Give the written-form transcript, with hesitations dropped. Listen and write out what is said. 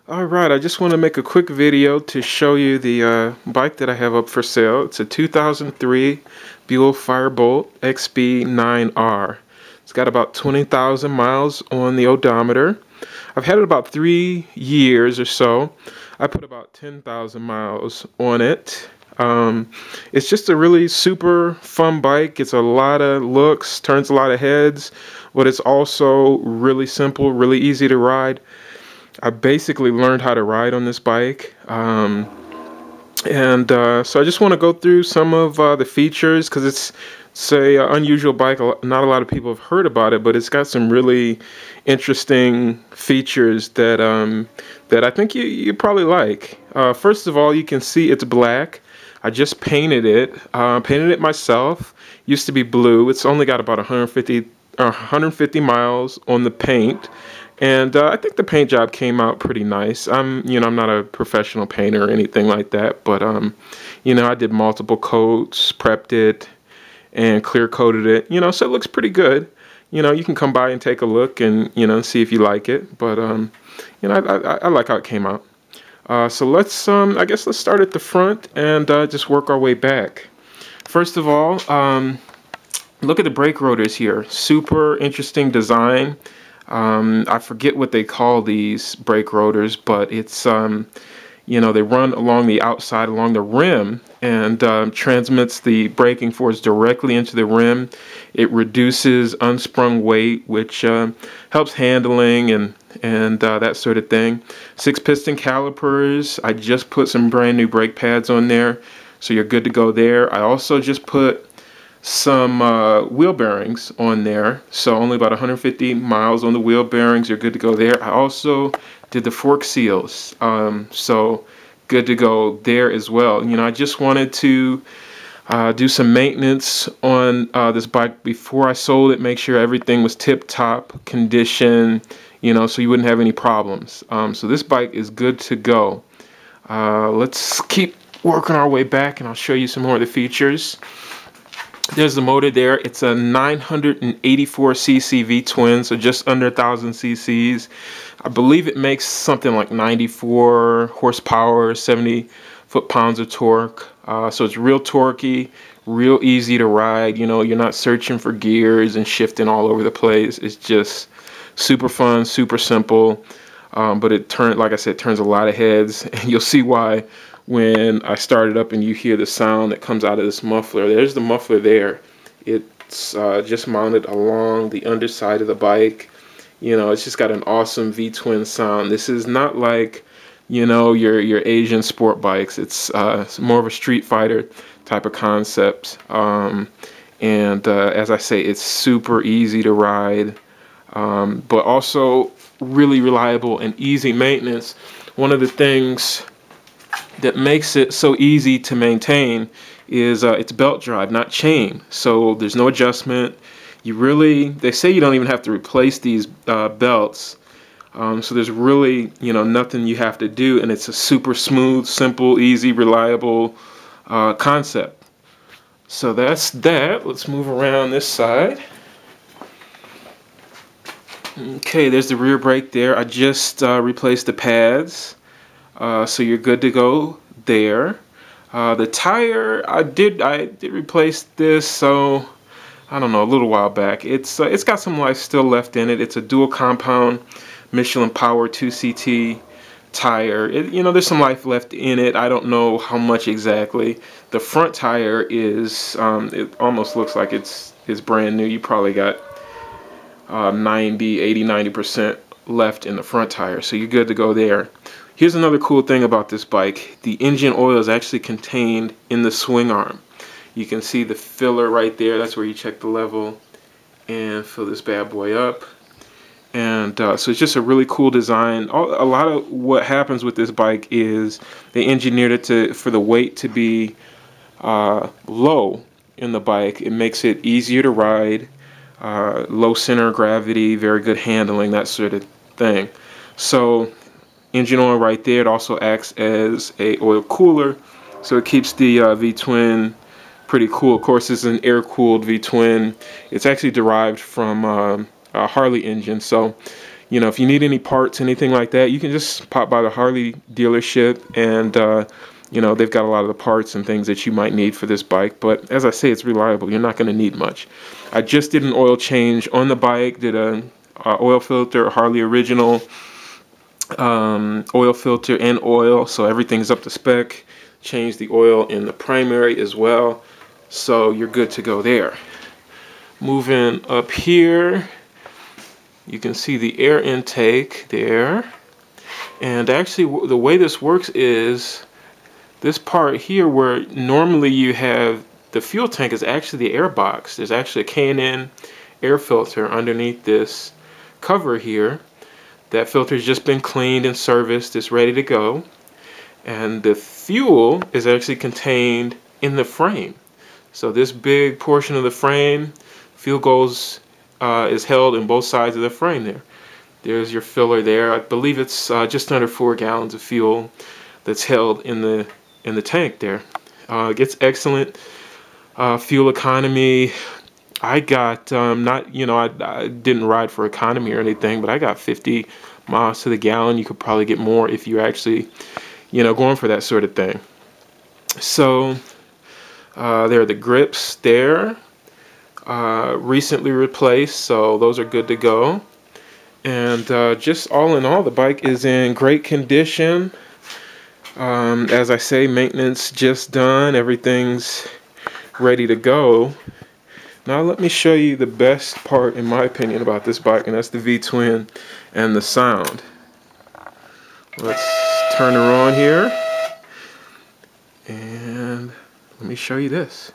Alright, I just want to make a quick video to show you the bike that I have up for sale. It's a 2003 Buell Firebolt XB9R. It's got about 20,000 miles on the odometer. I've had it about 3 years or so. I put about 10,000 miles on it. It's just a really super fun bike. It's a lot of looks, turns a lot of heads, but it's also really simple, really easy to ride. I basically learned how to ride on this bike, so I just want to go through some of the features because it's a unusual bike. Not a lot of people have heard about it, but it's got some really interesting features that I think you probably like. First of all, you can see it's black. I just painted it myself. Used to be blue. It's only got about 150 miles on the paint. And I think the paint job came out pretty nice. I'm not a professional painter or anything like that, but I did multiple coats, prepped it, and clear coated it. So it looks pretty good. You can come by and take a look and see if you like it. But I like how it came out. So let's I guess let's start at the front and just work our way back. First of all, look at the brake rotors here. Super interesting design. I forget what they call these brake rotors, but it's they run along the outside, along the rim, and transmits the braking force directly into the rim. It reduces unsprung weight, which helps handling and that sort of thing. 6-piston calipers. I just put some brand new brake pads on there, so you're good to go there. I also just put some wheel bearings on there, so only about 150 miles on the wheel bearings. You're good to go there. I also did the fork seals, so good to go there as well. I just wanted to do some maintenance on this bike before I sold it, make sure everything was tip-top condition, so you wouldn't have any problems. So this bike is good to go. Let's keep working our way back and I'll show you some more of the features. There's the motor there. It's a 984cc V-twin, so just under 1,000 cc's. I believe it makes something like 94 horsepower, 70 foot-pounds of torque. So it's real torquey, real easy to ride. You're not searching for gears and shifting all over the place. It's just super fun, super simple. But like I said, it turns a lot of heads, and you'll see why when I start it up and you hear the sound that comes out of this muffler. There's the muffler there. It's just mounted along the underside of the bike. It's just got an awesome V-twin sound. This is not like, your Asian sport bikes. It's more of a Street Fighter type of concept. As I say, it's super easy to ride, but also really reliable and easy maintenance. One of the things that makes it so easy to maintain is it's belt drive, not chain. So there's no adjustment. They say you don't even have to replace these belts. So there's really, nothing you have to do, and it's a super smooth, simple, easy, reliable concept. So that's that. Let's move around this side. Okay, there's the rear brake there. I just replaced the pads. So you're good to go there. The tire, I did replace this, so I don't know, a little while back. It's got some life still left in it. It's a dual compound Michelin Power 2CT tire. There's some life left in it. I don't know how much exactly. The front tire is it almost looks like it's brand new. You probably got 90% left in the front tire, so you're good to go there. Here's another cool thing about this bike. The engine oil is actually contained in the swing arm. You can see the filler right there. That's where you check the level and fill this bad boy up. And so it's just a really cool design. A lot of what happens with this bike is they engineered it for the weight to be low in the bike. It makes it easier to ride, low center of gravity, very good handling, that sort of thing. So engine oil right there. It also acts as a oil cooler, so it keeps the V-twin pretty cool. Of course, it's an air-cooled V-twin. It's actually derived from a Harley engine, so you know, if you need any parts, anything like that, you can just pop by the Harley dealership, and you know, they've got a lot of the parts and things that you might need for this bike. But as I say, it's reliable. You're not going to need much. I just did an oil change on the bike, did a oil filter, Harley original oil filter and oil, so everything's up to spec. Changed the oil in the primary as well, so you're good to go there. Moving up here, you can see the air intake there. And actually, the way this works is this part here, where normally you have the fuel tank, is actually the air box. There's actually a K&N air filter underneath this cover here. That filter has just been cleaned and serviced. It's ready to go. And the fuel is actually contained in the frame. So this big portion of the frame, fuel goes is held in both sides of the frame there. There's your filler there. I believe it's just under 4 gallons of fuel that's held in the tank there. It gets excellent fuel economy. I got not, you know, I didn't ride for economy or anything, but I got 50 miles to the gallon. You could probably get more if you're actually, you know, going for that sort of thing. So there are the grips there, recently replaced, so those are good to go. And just all in all, the bike is in great condition. As I say, maintenance just done. Everything's ready to go. Now let me show you the best part, in my opinion, about this bike, and that's the V-twin and the sound. Let's turn her on here, and let me show you this.